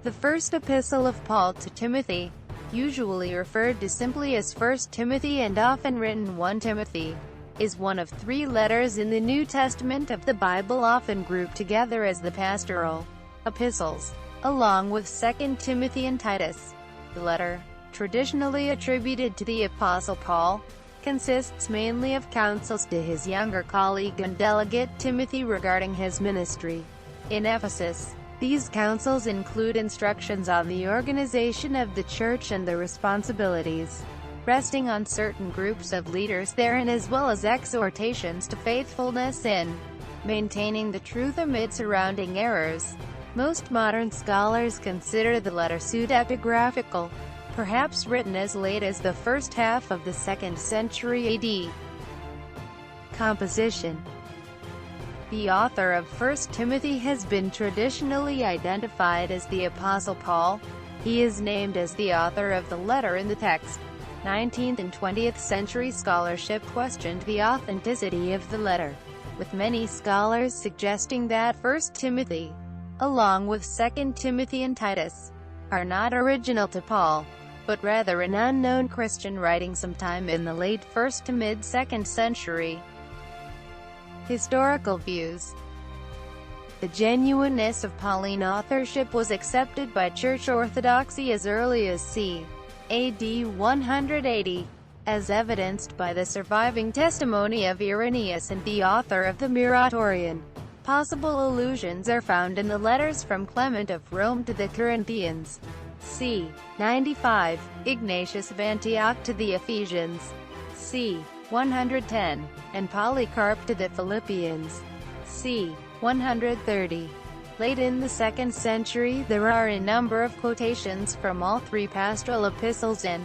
The First Epistle of Paul to Timothy, usually referred to simply as First Timothy and often written 1 Timothy, is one of 3 letters in the New Testament of the Bible, often grouped together as the Pastoral Epistles, along with Second Timothy and Titus. The letter, traditionally attributed to the Apostle Paul, consists mainly of counsels to his younger colleague and delegate Timothy regarding his ministry in Ephesus. These counsels include instructions on the organization of the church and the responsibilities resting on certain groups of leaders therein, as well as exhortations to faithfulness in maintaining the truth amid surrounding errors. Most modern scholars consider the letter pseudepigraphical, perhaps written as late as the first half of the 2nd century AD. Composition. The author of 1 Timothy has been traditionally identified as the Apostle Paul. He is named as the author of the letter in the text. 19th and 20th century scholarship questioned the authenticity of the letter, with many scholars suggesting that 1 Timothy, along with 2 Timothy and Titus, are not original to Paul, but rather an unknown Christian writing sometime in the late 1st to mid-2nd century. Historical views. The genuineness of Pauline authorship was accepted by Church orthodoxy as early as c. AD 180, as evidenced by the surviving testimony of Irenaeus and the author of the Muratorian. Possible allusions are found in the letters from Clement of Rome to the Corinthians, c. 95, Ignatius of Antioch to the Ephesians, c. 110, and Polycarp to the Philippians, c. 130. Late in the 2nd century, there are a number of quotations from all 3 pastoral epistles in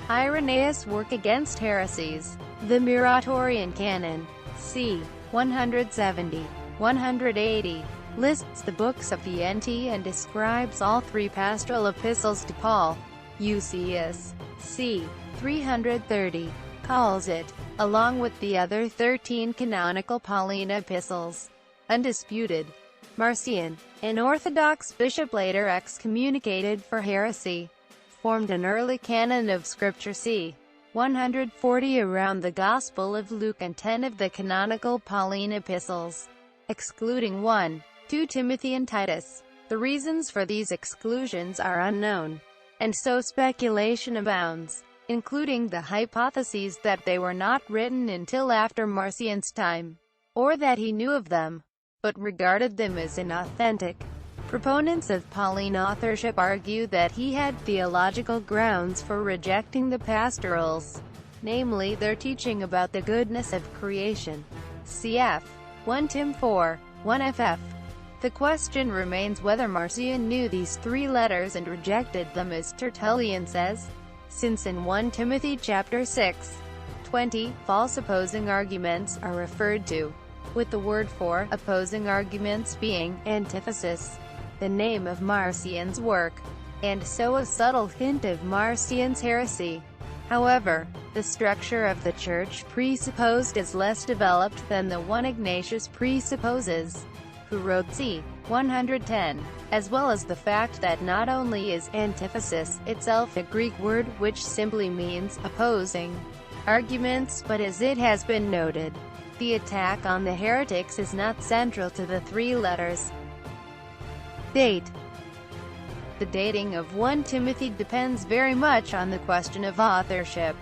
Irenaeus' work against heresies. The Muratorian canon, c. 170, 180, lists the books of the NT and describes all 3 pastoral epistles to Paul. Eusebius, c. 330, calls it, along with the other 13 canonical Pauline epistles, undisputed. Marcion, an Orthodox bishop later excommunicated for heresy, formed an early canon of Scripture c. 140 around the Gospel of Luke and 10 of the canonical Pauline epistles, excluding 1, 2 Timothy and Titus. The reasons for these exclusions are unknown, and so speculation abounds, including the hypotheses that they were not written until after Marcion's time, or that he knew of them, but regarded them as inauthentic. Proponents of Pauline authorship argue that he had theological grounds for rejecting the pastorals, namely their teaching about the goodness of creation. Cf. 1 Tim 4, 1 ff. The question remains whether Marcion knew these 3 letters and rejected them, as Tertullian says, since in 1 Timothy chapter 6, 20, false opposing arguments are referred to, with the word for opposing arguments being antithesis, the name of Marcion's work, and so a subtle hint of Marcion's heresy. However, the structure of the Church presupposed is less developed than the one Ignatius presupposes, who wrote c. 110, as well as the fact that not only is antithesis itself a Greek word which simply means opposing arguments, but as it has been noted, the attack on the heretics is not central to the 3 letters. Date. The dating of 1 Timothy depends very much on the question of authorship.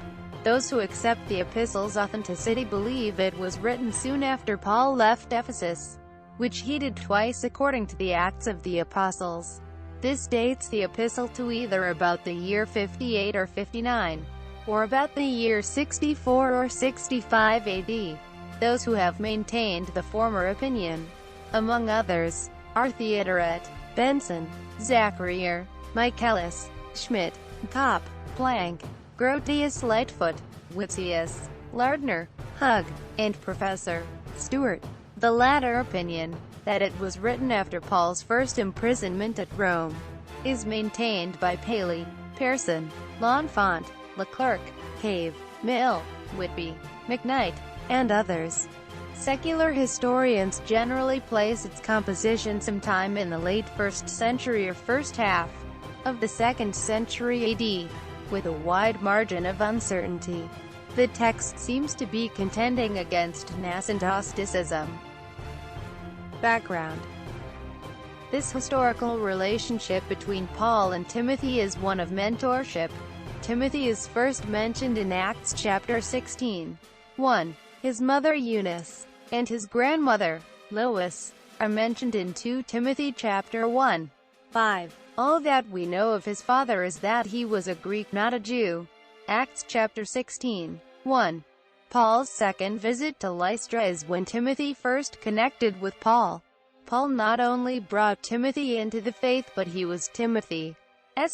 Those who accept the epistle's authenticity believe it was written soon after Paul left Ephesus, which he did twice according to the Acts of the Apostles. This dates the epistle to either about the year 58 or 59, or about the year 64 or 65 AD. Those who have maintained the former opinion, among others, are Theodoret, Benson, Zachariah, Michaelis, Schmidt, Kopp, Planck, Grotius Lightfoot, Wittius, Lardner, Hug, and Professor Stewart. The latter opinion, that it was written after Paul's first imprisonment at Rome, is maintained by Paley, Pearson, L'Enfant, Leclerc, Cave, Mill, Whitby, McKnight, and others. Secular historians generally place its composition sometime in the late 1st century or first half of the 2nd century AD, with a wide margin of uncertainty. The text seems to be contending against nascent Gnosticism. Background. This historical relationship between Paul and Timothy is one of mentorship. Timothy is first mentioned in Acts chapter 16. 1. His mother Eunice and his grandmother, Lois, are mentioned in 2 Timothy chapter 1. 5. All that we know of his father is that he was a Greek, not a Jew. Acts chapter 16. 1. Paul's second visit to Lystra is when Timothy first connected with Paul. Paul not only brought Timothy into the faith, but he was Timothy's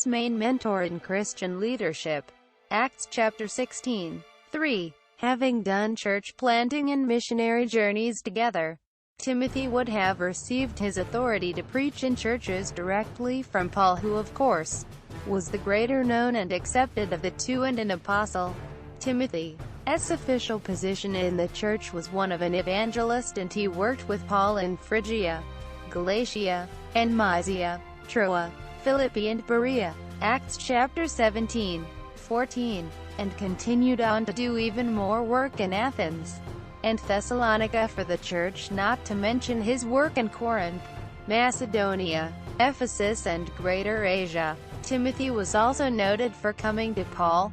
main mentor in Christian leadership. Acts chapter 16. 3. Having done church planting and missionary journeys together, Timothy would have received his authority to preach in churches directly from Paul, who of course was the greater known and accepted of the two and an apostle. Timothy's official position in the church was one of an evangelist, and he worked with Paul in Phrygia, Galatia, and Mysia, Troa, Philippi and Berea. Acts chapter 17. 14. And continued on to do even more work in Athens and Thessalonica for the church, not to mention his work in Corinth, Macedonia, Ephesus and Greater Asia. Timothy was also noted for coming to Paul's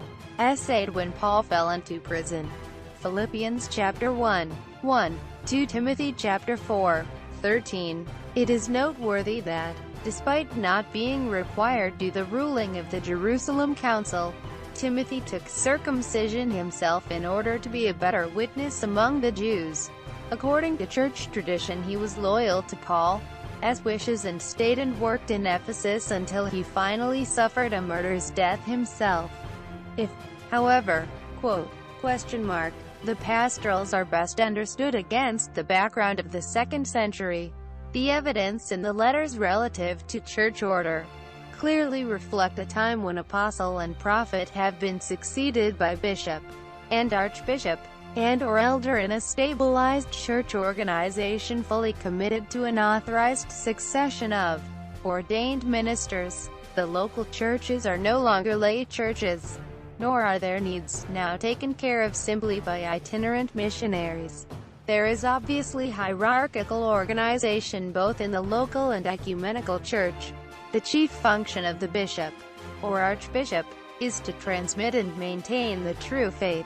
aid when Paul fell into prison. Philippians chapter 1. 1. 2 Timothy chapter 4. 13. It is noteworthy that, despite not being required due to the ruling of the Jerusalem Council, Timothy took circumcision himself in order to be a better witness among the Jews. According to church tradition, he was loyal to Paul's wishes and stayed and worked in Ephesus until he finally suffered a martyr's death himself. If, however, quote, the pastorals are best understood against the background of the 2nd century, the evidence in the letters relative to church order clearly reflect a time when apostle and prophet have been succeeded by bishop and archbishop and/or elder in a stabilized church organization fully committed to an authorized succession of ordained ministers. The local churches are no longer lay churches, nor are their needs now taken care of simply by itinerant missionaries. There is obviously hierarchical organization both in the local and ecumenical church. The chief function of the bishop, or archbishop, is to transmit and maintain the true faith.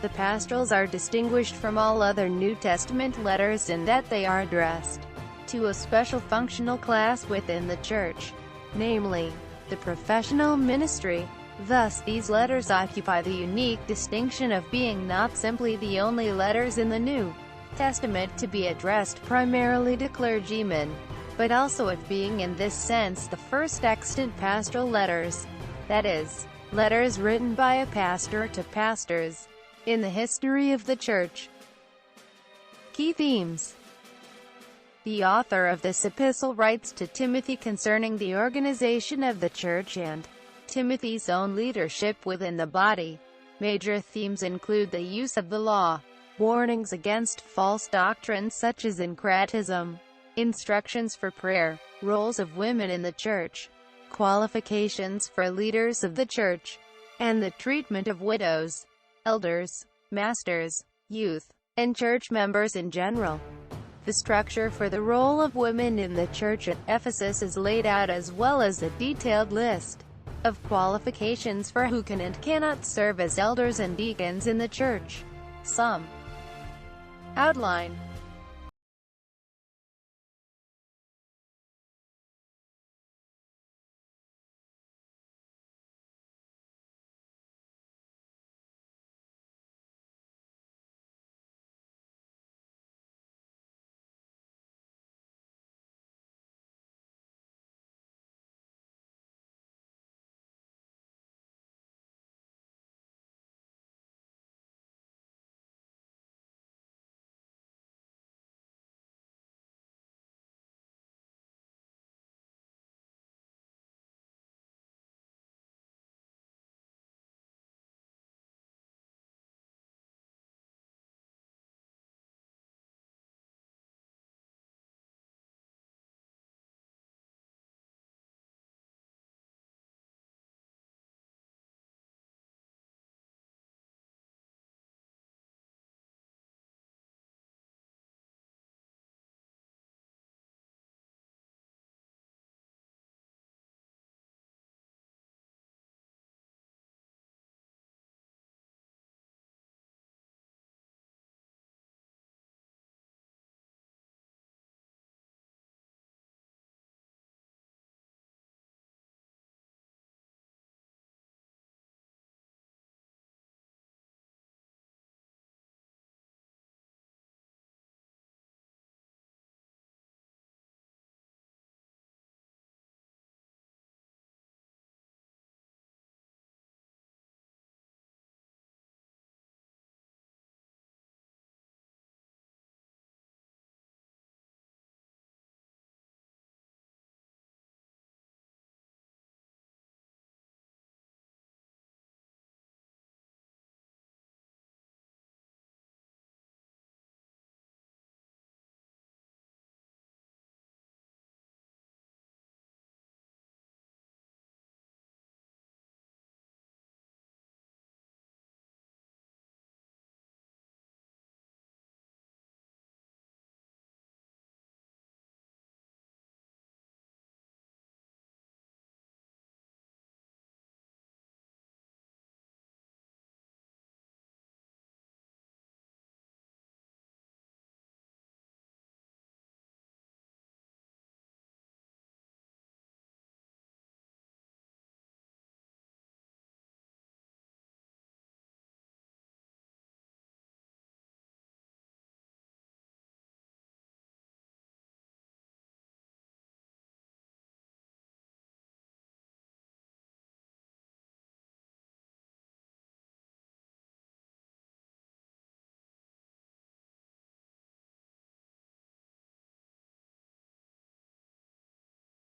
The pastorals are distinguished from all other New Testament letters in that they are addressed to a special functional class within the church, namely, the professional ministry. Thus, these letters occupy the unique distinction of being not simply the only letters in the New Testament to be addressed primarily to clergymen, but also of being in this sense the first extant pastoral letters, that is, letters written by a pastor to pastors, in the history of the church. Key themes. The author of this epistle writes to Timothy concerning the organization of the church and Timothy's own leadership within the body. Major themes include the use of the law, warnings against false doctrines such as syncretism, instructions for prayer, roles of women in the church, qualifications for leaders of the church, and the treatment of widows, elders, masters, youth, and church members in general. The structure for the role of women in the church at Ephesus is laid out, as well as a detailed list of qualifications for who can and cannot serve as elders and deacons in the church. Some outline.